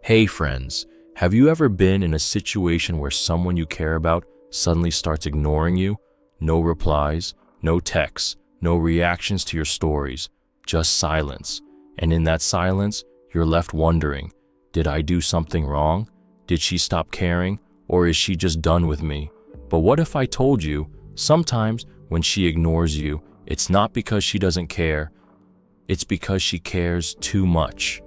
Hey friends, have you ever been in a situation where someone you care about suddenly starts ignoring you? No replies, no texts, no reactions to your stories, just silence. And in that silence, you're left wondering, did I do something wrong? Did she stop caring? Or is she just done with me? But what if I told you, sometimes when she ignores you, it's not because she doesn't care, it's because she cares too much.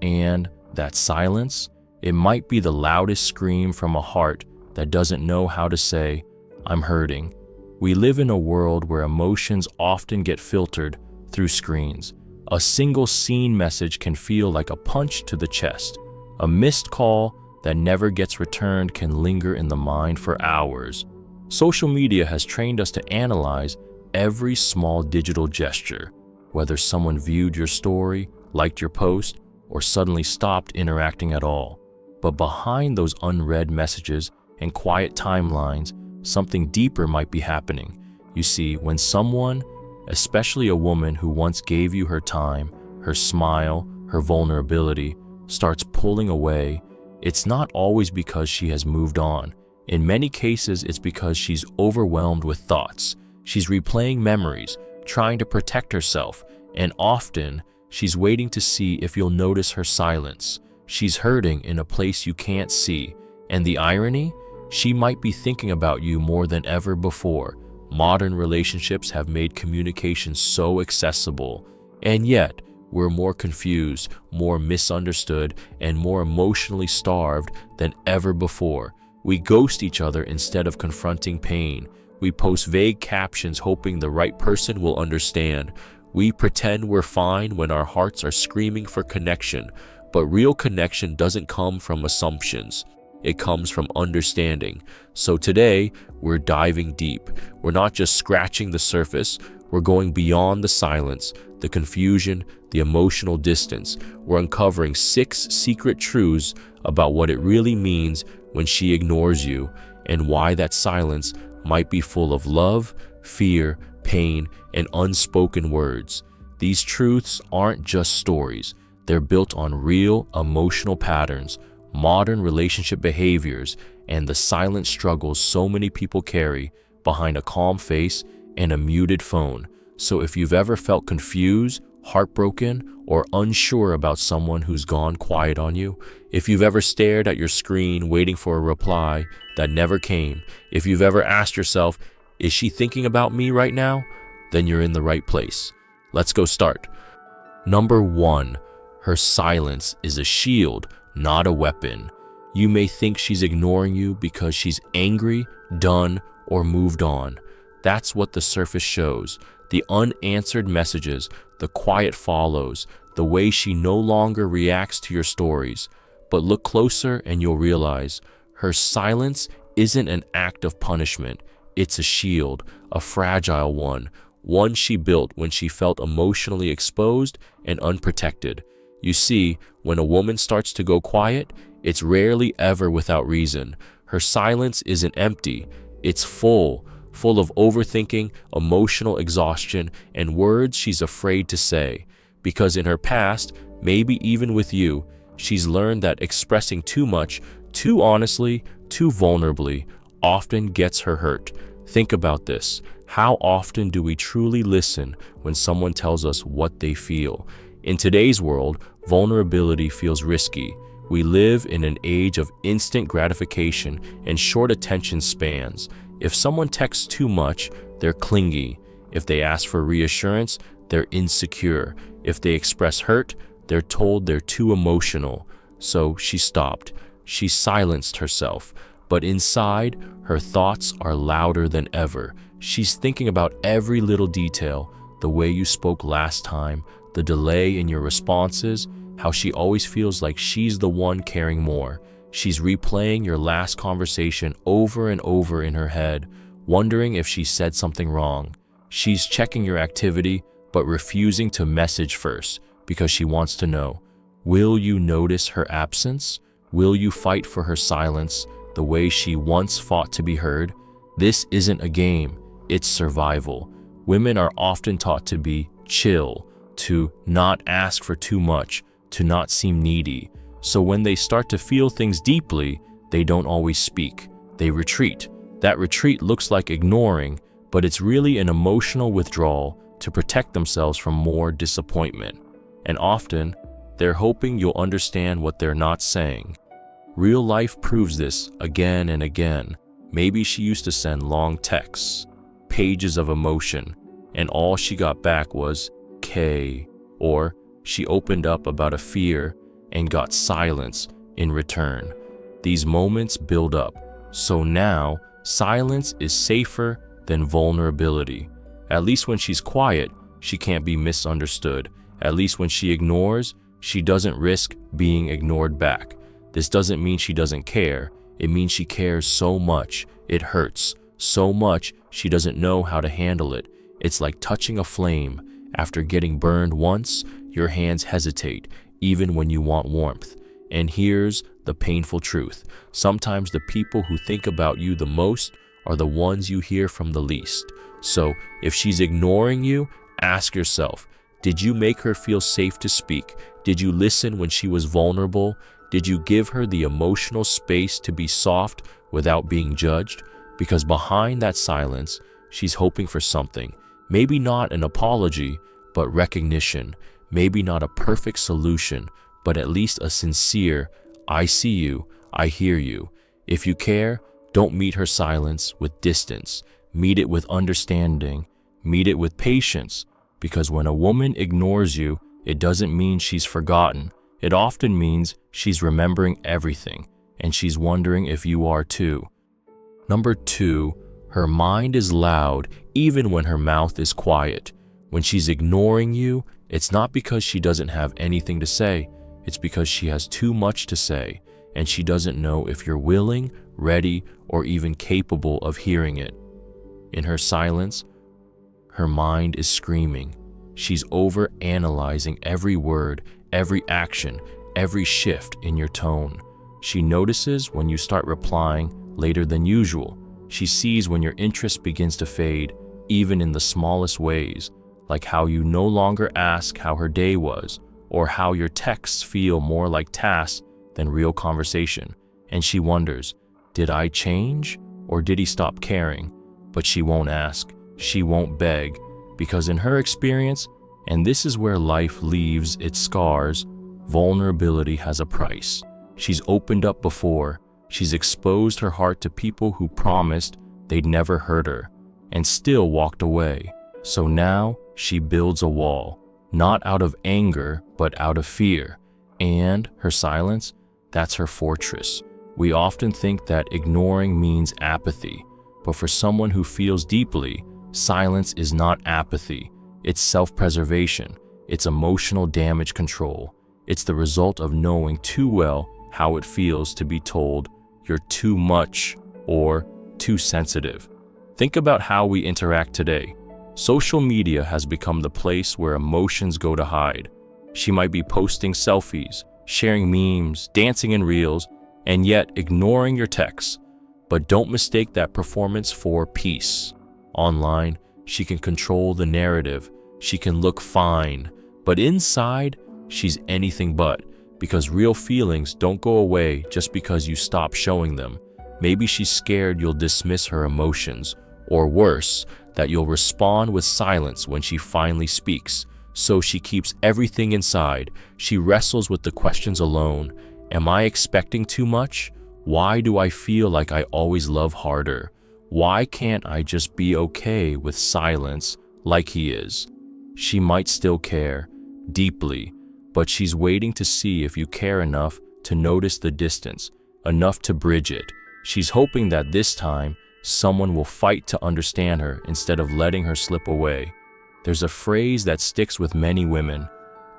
And that silence, it might be the loudest scream from a heart that doesn't know how to say, I'm hurting. We live in a world where emotions often get filtered through screens. A single seen message can feel like a punch to the chest. A missed call that never gets returned can linger in the mind for hours. Social media has trained us to analyze every small digital gesture, whether someone viewed your story, liked your post, or suddenly stopped interacting at all. But behind those unread messages and quiet timelines, something deeper might be happening. You see, when someone, especially a woman who once gave you her time, her smile, her vulnerability, starts pulling away, it's not always because she has moved on. In many cases, it's because she's overwhelmed with thoughts. She's replaying memories, trying to protect herself, and often, she's waiting to see if you'll notice her silence. She's hurting in a place you can't see. And the irony? She might be thinking about you more than ever before. Modern relationships have made communication so accessible. And yet, we're more confused, more misunderstood, and more emotionally starved than ever before. We ghost each other instead of confronting pain. We post vague captions hoping the right person will understand. We pretend we're fine when our hearts are screaming for connection, but real connection doesn't come from assumptions. It comes from understanding. So today, we're diving deep. We're not just scratching the surface, we're going beyond the silence, the confusion, the emotional distance. We're uncovering 6 secret truths about what it really means when she ignores you, and why that silence might be full of love, fear, pain, and unspoken words. These truths aren't just stories. They're built on real emotional patterns, modern relationship behaviors, and the silent struggles so many people carry behind a calm face and a muted phone. So if you've ever felt confused, heartbroken, or unsure about someone who's gone quiet on you, if you've ever stared at your screen waiting for a reply that never came, if you've ever asked yourself, is she thinking about me right now? Then you're in the right place. Let's go start. Number 1, her silence is a shield, not a weapon. You may think she's ignoring you because she's angry, done, or moved on. That's what the surface shows. The unanswered messages, the quiet follows, the way she no longer reacts to your stories. But look closer and you'll realize her silence isn't an act of punishment. It's a shield, a fragile one she built when she felt emotionally exposed and unprotected. You see, when a woman starts to go quiet, it's rarely ever without reason. Her silence isn't empty, it's full of overthinking, emotional exhaustion, and words she's afraid to say. Because in her past, maybe even with you, she's learned that expressing too much, too honestly, too vulnerably, often gets her hurt. Think about this. How often do we truly listen when someone tells us what they feel? In today's world, vulnerability feels risky. We live in an age of instant gratification and short attention spans. If someone texts too much, they're clingy. If they ask for reassurance, they're insecure. If they express hurt, they're told they're too emotional. So she stopped. She silenced herself. But inside, her thoughts are louder than ever. She's thinking about every little detail, the way you spoke last time, the delay in your responses, how she always feels like she's the one caring more. She's replaying your last conversation over and over in her head, wondering if she said something wrong. She's checking your activity, but refusing to message first because she wants to know, will you notice her absence? Will you fight for her silence the way she once fought to be heard? This isn't a game, it's survival. Women are often taught to be chill, to not ask for too much, to not seem needy. So when they start to feel things deeply, they don't always speak. They retreat. That retreat looks like ignoring, but it's really an emotional withdrawal to protect themselves from more disappointment. And often, they're hoping you'll understand what they're not saying. Real life proves this again and again. Maybe she used to send long texts, pages of emotion, and all she got back was K. Or she opened up about a fear and got silence in return. These moments build up. So now, silence is safer than vulnerability. At least when she's quiet, she can't be misunderstood. At least when she ignores, she doesn't risk being ignored back. This doesn't mean she doesn't care. It means she cares so much, it hurts. So much, she doesn't know how to handle it. It's like touching a flame. After getting burned once, your hands hesitate, even when you want warmth. And here's the painful truth. Sometimes the people who think about you the most are the ones you hear from the least. So if she's ignoring you, ask yourself, did you make her feel safe to speak? Did you listen when she was vulnerable? Did you give her the emotional space to be soft without being judged? Because behind that silence, she's hoping for something. Maybe not an apology, but recognition. Maybe not a perfect solution, but at least a sincere, I see you, I hear you. If you care, don't meet her silence with distance. Meet it with understanding. Meet it with patience. Because when a woman ignores you, it doesn't mean she's forgotten. It often means she's remembering everything, and she's wondering if you are too. Number 2, her mind is loud even when her mouth is quiet. When she's ignoring you, it's not because she doesn't have anything to say. It's because she has too much to say, and she doesn't know if you're willing, ready, or even capable of hearing it. In her silence, her mind is screaming. She's over-analyzing every word, every action, every shift in your tone. She notices when you start replying later than usual. She sees when your interest begins to fade, even in the smallest ways, like how you no longer ask how her day was, or how your texts feel more like tasks than real conversation. And she wonders, did I change, or did he stop caring? But she won't ask, she won't beg, because in her experience, and this is where life leaves its scars, vulnerability has a price. She's opened up before. She's exposed her heart to people who promised they'd never hurt her, and still walked away. So now she builds a wall, not out of anger, but out of fear. And her silence, that's her fortress. We often think that ignoring means apathy, but for someone who feels deeply, silence is not apathy. It's self-preservation. It's emotional damage control. It's the result of knowing too well how it feels to be told you're too much or too sensitive. Think about how we interact today. Social media has become the place where emotions go to hide. She might be posting selfies, sharing memes, dancing in reels, and yet ignoring your texts. But don't mistake that performance for peace. Online, she can control the narrative. She can look fine, but inside, she's anything but, because real feelings don't go away just because you stop showing them. Maybe she's scared you'll dismiss her emotions, or worse, that you'll respond with silence when she finally speaks. So she keeps everything inside. She wrestles with the questions alone. Am I expecting too much? Why do I feel like I always love harder? Why can't I just be okay with silence like he is? She might still care, deeply, but she's waiting to see if you care enough to notice the distance, enough to bridge it. She's hoping that this time, someone will fight to understand her instead of letting her slip away. There's a phrase that sticks with many women.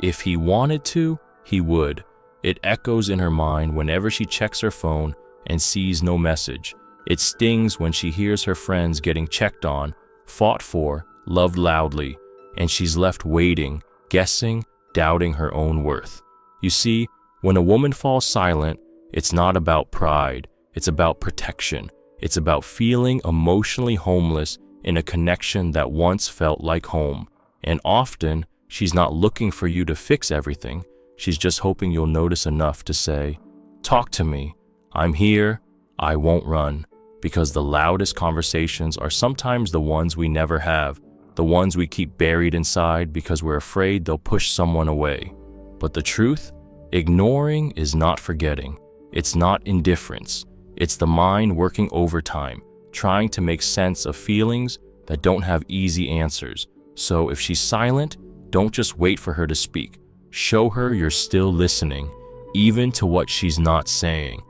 If he wanted to, he would. It echoes in her mind whenever she checks her phone and sees no message. It stings when she hears her friends getting checked on, fought for, loved loudly, and she's left waiting, guessing, doubting her own worth. You see, when a woman falls silent, it's not about pride. It's about protection. It's about feeling emotionally homeless in a connection that once felt like home. And often, she's not looking for you to fix everything. She's just hoping you'll notice enough to say, "Talk to me. I'm here. I won't run." Because the loudest conversations are sometimes the ones we never have, the ones we keep buried inside because we're afraid they'll push someone away. But the truth? Ignoring is not forgetting. It's not indifference. It's the mind working overtime, trying to make sense of feelings that don't have easy answers. So if she's silent, don't just wait for her to speak. Show her you're still listening, even to what she's not saying.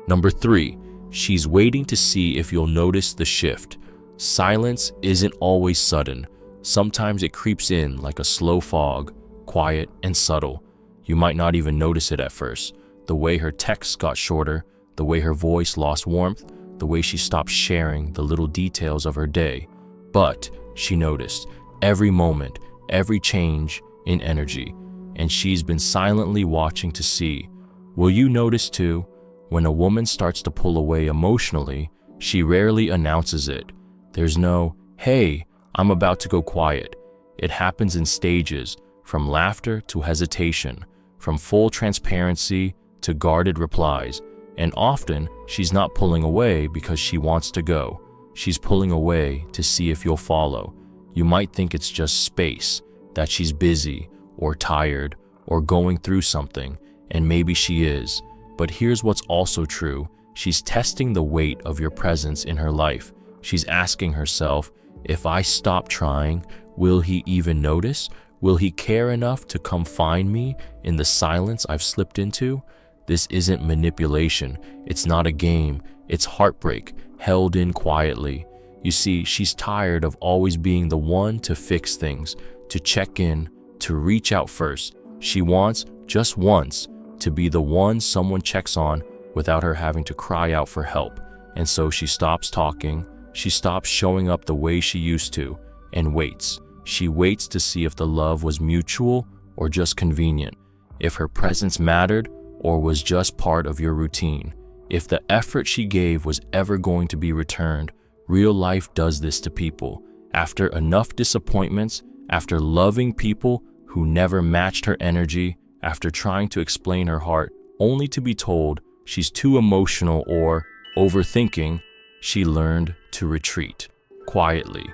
Number 3, she's waiting to see if you'll notice the shift. Silence isn't always sudden. Sometimes it creeps in like a slow fog, quiet and subtle. You might not even notice it at first. The way her texts got shorter, the way her voice lost warmth, the way she stopped sharing the little details of her day. But she noticed every moment, every change in energy, and she's been silently watching to see. Will you notice too? When a woman starts to pull away emotionally, she rarely announces it. There's no, "Hey, I'm about to go quiet." It happens in stages, from laughter to hesitation, from full transparency to guarded replies. And often, she's not pulling away because she wants to go. She's pulling away to see if you'll follow. You might think it's just space, that she's busy or tired or going through something, and maybe she is. But here's what's also true. She's testing the weight of your presence in her life. She's asking herself, if I stop trying, will he even notice? Will he care enough to come find me in the silence I've slipped into? This isn't manipulation. It's not a game. It's heartbreak, held in quietly. You see, she's tired of always being the one to fix things, to check in, to reach out first. She wants, just once, to be the one someone checks on without her having to cry out for help. And so she stops talking, she stops showing up the way she used to, and waits. She waits to see if the love was mutual or just convenient, if her presence mattered or was just part of your routine, if the effort she gave was ever going to be returned. Real life does this to people. After enough disappointments, after loving people who never matched her energy, after trying to explain her heart only to be told she's too emotional or overthinking, she learned to retreat, quietly,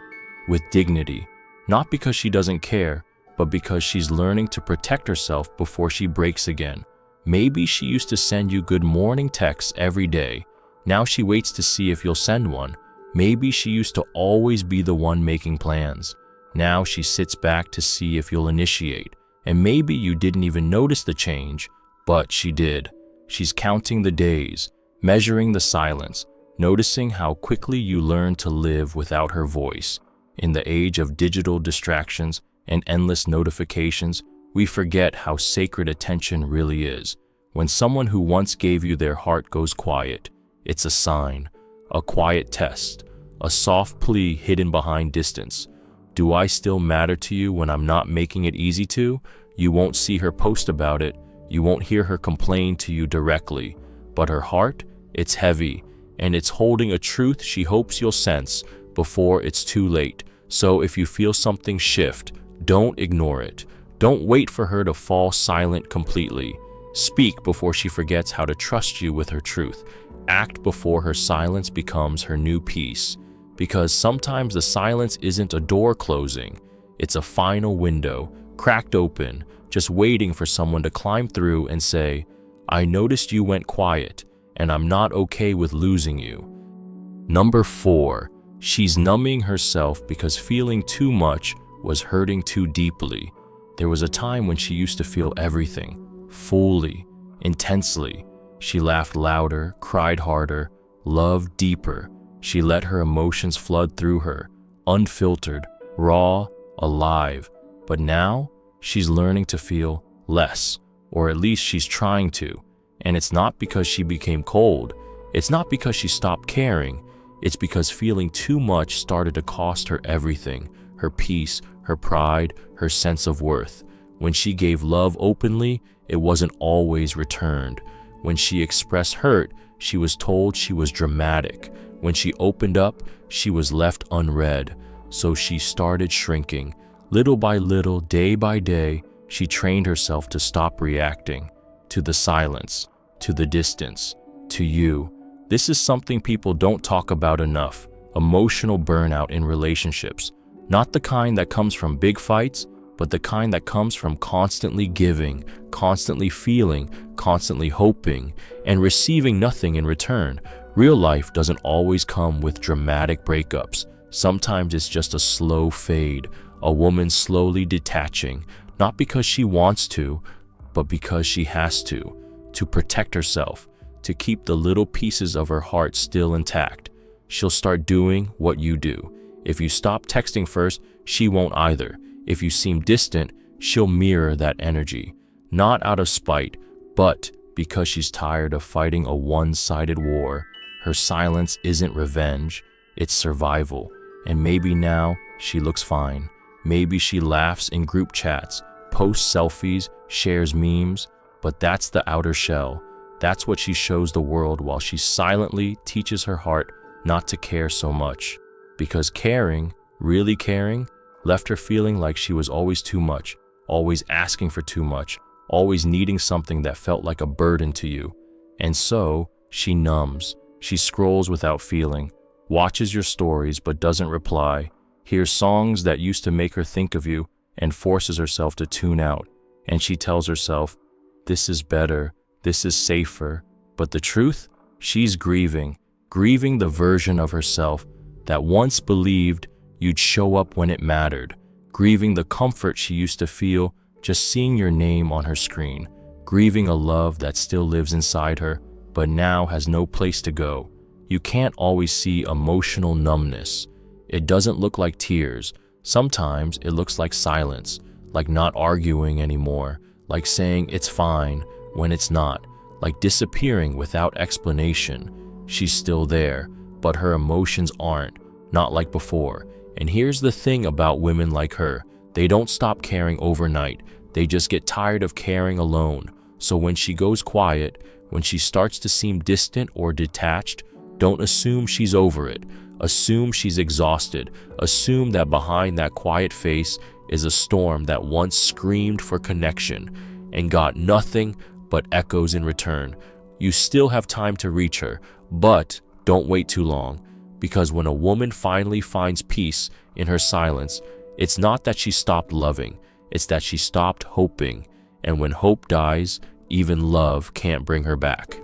with dignity, not because she doesn't care, but because she's learning to protect herself before she breaks again. Maybe she used to send you good morning texts every day. Now she waits to see if you'll send one. Maybe she used to always be the one making plans. Now she sits back to see if you'll initiate. And maybe you didn't even notice the change, but she did. She's counting the days, measuring the silence, noticing how quickly you learn to live without her voice. In the age of digital distractions and endless notifications, we forget how sacred attention really is. When someone who once gave you their heart goes quiet, it's a sign, a quiet test, a soft plea hidden behind distance. Do I still matter to you when I'm not making it easy to? You won't see her post about it. You won't hear her complain to you directly. But her heart, it's heavy, and it's holding a truth she hopes you'll sense before it's too late. So if you feel something shift, don't ignore it. Don't wait for her to fall silent completely. Speak before she forgets how to trust you with her truth. Act before her silence becomes her new peace. Because sometimes the silence isn't a door closing, it's a final window, cracked open, just waiting for someone to climb through and say, "I noticed you went quiet, and I'm not okay with losing you." Number 4, she's numbing herself because feeling too much was hurting too deeply. There was a time when she used to feel everything, fully, intensely. She laughed louder, cried harder, loved deeper. She let her emotions flood through her, unfiltered, raw, alive. But now, she's learning to feel less, or at least she's trying to. And it's not because she became cold. It's not because she stopped caring. It's because feeling too much started to cost her everything, her peace, her pride, her sense of worth. When she gave love openly, it wasn't always returned. When she expressed hurt, she was told she was dramatic. When she opened up, she was left unread. So she started shrinking. Little by little, day by day, She trained herself to stop reacting, to the silence, to the distance, to you. This is something people don't talk about enough: emotional burnout in relationships. Not the kind that comes from big fights, but the kind that comes from constantly giving, constantly feeling, constantly hoping, and receiving nothing in return. Real life doesn't always come with dramatic breakups. Sometimes it's just a slow fade, a woman slowly detaching, not because she wants to, but because she has to protect herself, to keep the little pieces of her heart still intact. She'll start doing what you do. If you stop texting first, she won't either. If you seem distant, she'll mirror that energy. Not out of spite, but because she's tired of fighting a one-sided war. Her silence isn't revenge, it's survival. And maybe now she looks fine. Maybe she laughs in group chats, posts selfies, shares memes, but that's the outer shell. That's what she shows the world while she silently teaches her heart not to care so much. Because caring, really caring, left her feeling like she was always too much, always asking for too much, always needing something that felt like a burden to you. And so, she numbs. She scrolls without feeling, watches your stories but doesn't reply, hears songs that used to make her think of you, and forces herself to tune out. And she tells herself, this is better, this is safer. But the truth? She's grieving the version of herself that once believed you'd show up when it mattered, grieving the comfort she used to feel just seeing your name on her screen, grieving a love that still lives inside her, but now has no place to go. You can't always see emotional numbness. It doesn't look like tears. Sometimes it looks like silence, like not arguing anymore, like saying it's fine when it's not, like disappearing without explanation. She's still there, but her emotions aren't, not like before. And here's the thing about women like her: they don't stop caring overnight. They just get tired of caring alone. So when she goes quiet, when she starts to seem distant or detached, don't assume she's over it. Assume she's exhausted. Assume that behind that quiet face is a storm that once screamed for connection and got nothing but echoes in return. You still have time to reach her, but don't wait too long. Because when a woman finally finds peace in her silence, it's not that she stopped loving, it's that she stopped hoping. And when hope dies, even love can't bring her back.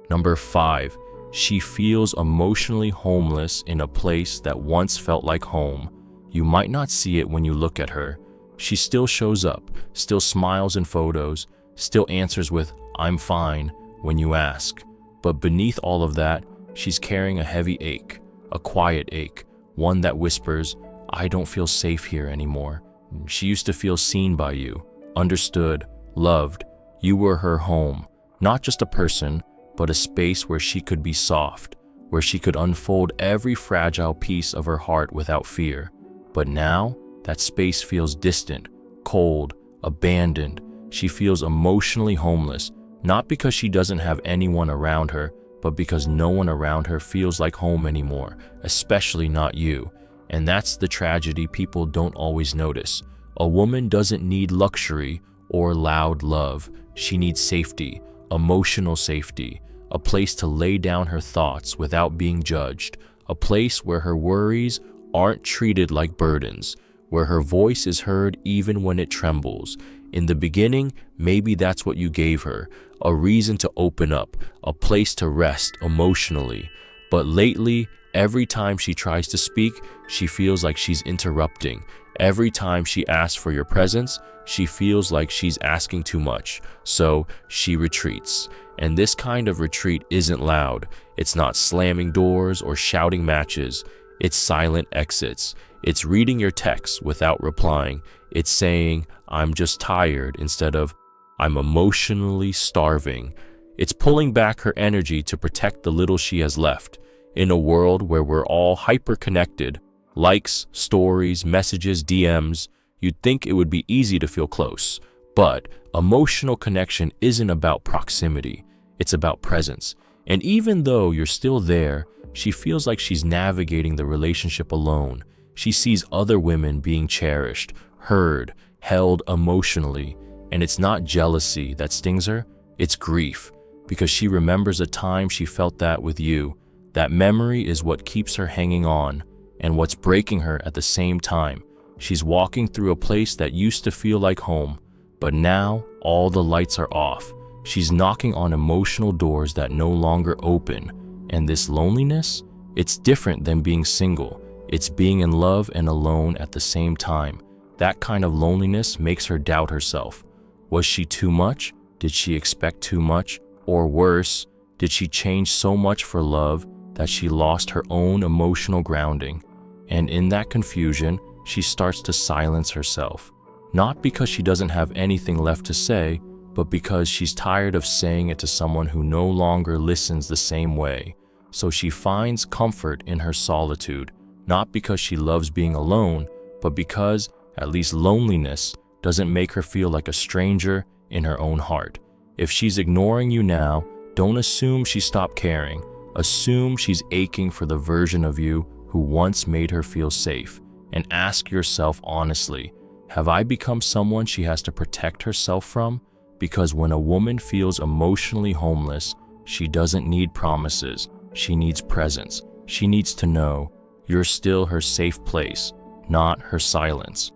Number 5, she feels emotionally homeless in a place that once felt like home. You might not see it when you look at her. She still shows up, still smiles in photos, still answers with, "I'm fine," when you ask. But beneath all of that, she's carrying a heavy ache, a quiet ache, one that whispers, "I don't feel safe here anymore." She used to feel seen by you, understood, loved. You were her home, not just a person, but a space where she could be soft, where she could unfold every fragile piece of her heart without fear. But now, that space feels distant, cold, abandoned. She feels emotionally homeless, not because she doesn't have anyone around her, but because no one around her feels like home anymore, especially not you. And that's the tragedy people don't always notice. A woman doesn't need luxury or loud love. She needs safety, emotional safety, a place to lay down her thoughts without being judged, a place where her worries aren't treated like burdens, where her voice is heard even when it trembles. In the beginning, maybe that's what you gave her, a reason to open up, a place to rest emotionally. But lately, every time she tries to speak, she feels like she's interrupting. Every time she asks for your presence, she feels like she's asking too much. So she retreats. And this kind of retreat isn't loud. It's not slamming doors or shouting matches. It's silent exits. It's reading your texts without replying. It's saying, "I'm just tired," instead of, "I'm emotionally starving." It's pulling back her energy to protect the little she has left. In a world where we're all hyper-connected, likes, stories, messages, DMs, you'd think it would be easy to feel close. But emotional connection isn't about proximity. It's about presence. And even though you're still there, she feels like she's navigating the relationship alone. She sees other women being cherished, heard, held emotionally. And it's not jealousy that stings her, it's grief, because she remembers a time she felt that with you. That memory is what keeps her hanging on, and what's breaking her at the same time. She's walking through a place that used to feel like home, but now all the lights are off. She's knocking on emotional doors that no longer open. And this loneliness, it's different than being single. It's being in love and alone at the same time. That kind of loneliness makes her doubt herself. Was she too much? Did she expect too much? Or worse, did she change so much for love that she lost her own emotional grounding? And in that confusion, she starts to silence herself. Not because she doesn't have anything left to say, but because she's tired of saying it to someone who no longer listens the same way. So she finds comfort in her solitude, not because she loves being alone, but because at least loneliness doesn't make her feel like a stranger in her own heart. If she's ignoring you now, don't assume she stopped caring. Assume she's aching for the version of you who once made her feel safe. And ask yourself honestly, have I become someone she has to protect herself from? Because when a woman feels emotionally homeless, she doesn't need promises. She needs presence. She needs to know you're still her safe place, not her silence.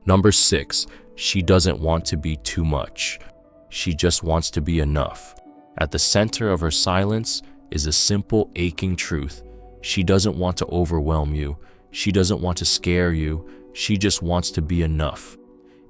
Number 6, she doesn't want to be too much. She just wants to be enough. At the center of her silence is a simple, aching truth. She doesn't want to overwhelm you. She doesn't want to scare you. She just wants to be enough,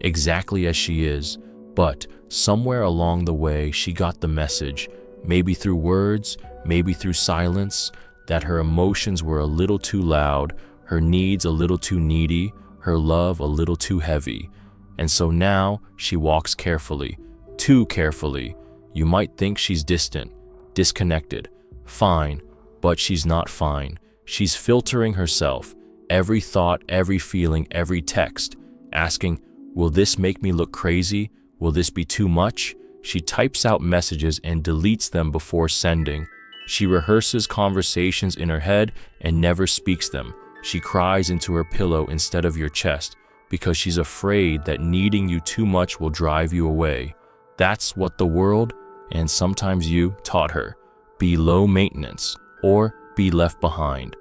exactly as she is. But somewhere along the way, she got the message, maybe through words, maybe through silence, that her emotions were a little too loud, her needs a little too needy, her love a little too heavy. And so now she walks carefully, too carefully. You might think she's distant, disconnected, fine, but she's not fine. She's filtering herself, every thought, every feeling, every text, asking, will this make me look crazy? Will this be too much? She types out messages and deletes them before sending. She rehearses conversations in her head and never speaks them. She cries into her pillow instead of your chest because she's afraid that needing you too much will drive you away. That's what the world, and sometimes you, taught her. Be low maintenance or be left behind.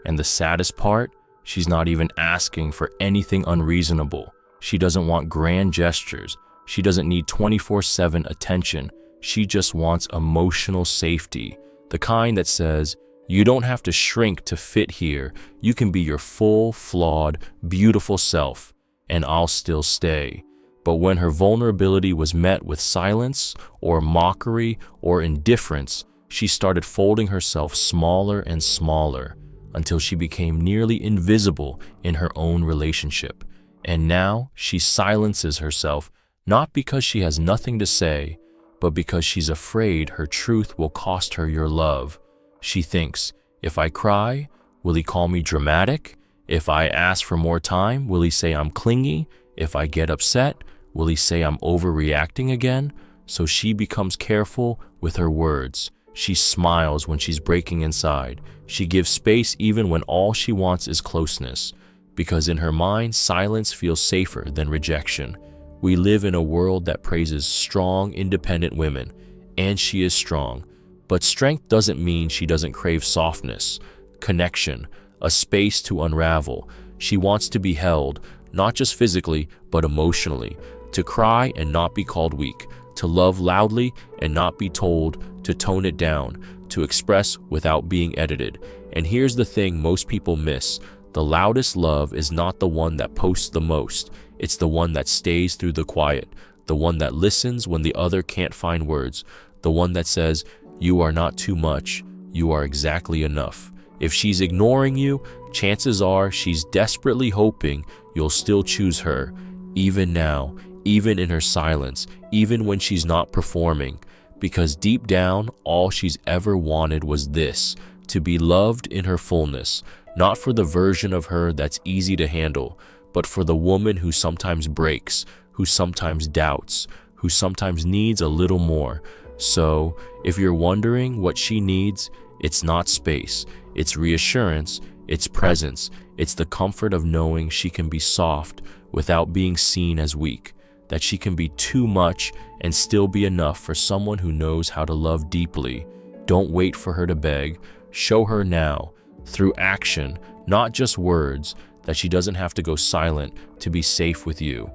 And the saddest part, she's not even asking for anything unreasonable. She doesn't want grand gestures. She doesn't need 24/7 attention. She just wants emotional safety. The kind that says, you don't have to shrink to fit here. You can be your full, flawed, beautiful self, and I'll still stay. But when her vulnerability was met with silence or mockery or indifference, she started folding herself smaller and smaller until she became nearly invisible in her own relationship. And now she silences herself, not because she has nothing to say, but because she's afraid her truth will cost her your love. She thinks, if I cry, will he call me dramatic? If I ask for more time, will he say I'm clingy? If I get upset, will he say I'm overreacting again? So she becomes careful with her words. She smiles when she's breaking inside. She gives space even when all she wants is closeness. Because in her mind, silence feels safer than rejection. We live in a world that praises strong, independent women, and she is strong. But strength doesn't mean she doesn't crave softness, connection, a space to unravel. She wants to be held, not just physically, but emotionally, to cry and not be called weak, to love loudly and not be told to tone it down, to express without being edited. And here's the thing most people miss. The loudest love is not the one that posts the most. It's the one that stays through the quiet, the one that listens when the other can't find words, the one that says, you are not too much, you are exactly enough. If she's ignoring you, chances are she's desperately hoping you'll still choose her, even now, even in her silence, even when she's not performing. Because deep down, all she's ever wanted was this, to be loved in her fullness, not for the version of her that's easy to handle, but for the woman who sometimes breaks, who sometimes doubts, who sometimes needs a little more. So, if you're wondering what she needs, it's not space, it's reassurance, it's presence, it's the comfort of knowing she can be soft without being seen as weak, that she can be too much and still be enough for someone who knows how to love deeply. Don't wait for her to beg. Show her now, through action, not just words, that she doesn't have to go silent to be safe with you.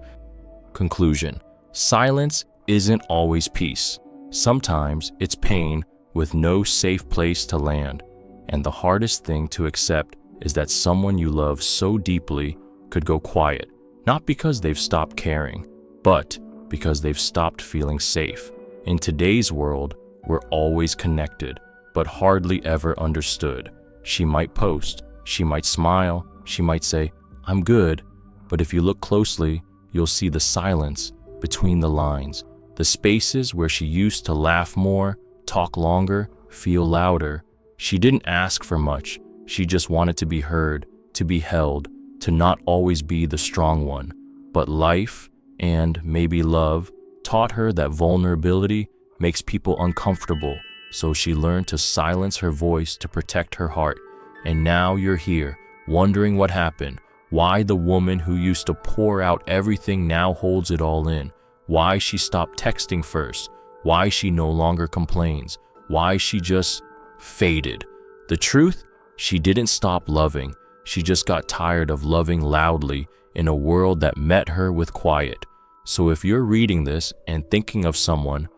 Conclusion: silence isn't always peace. Sometimes it's pain with no safe place to land. And the hardest thing to accept is that someone you love so deeply could go quiet, not because they've stopped caring, but because they've stopped feeling safe. In today's world, we're always connected, but hardly ever understood. She might post, she might smile, she might say, "I'm good," but if you look closely, you'll see the silence between the lines, the spaces where she used to laugh more, talk longer, feel louder. She didn't ask for much. She just wanted to be heard, to be held, to not always be the strong one. But life, and maybe love, taught her that vulnerability makes people uncomfortable, so she learned to silence her voice to protect her heart. And now you're here, wondering what happened, why the woman who used to pour out everything now holds it all in, why she stopped texting first, why she no longer complains, why she just faded. The truth? She didn't stop loving. She just got tired of loving loudly in a world that met her with quiet. So if you're reading this and thinking of someone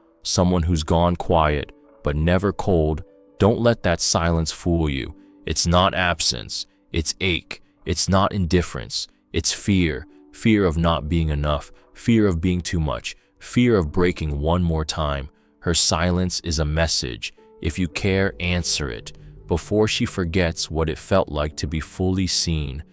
who's gone quiet but never cold, don't let that silence fool you. It's not absence, it's ache. It's not indifference, it's fear. Fear of not being enough, fear of being too much, fear of breaking one more time. Her silence is a message. If you care, answer it, before she forgets what it felt like to be fully seen.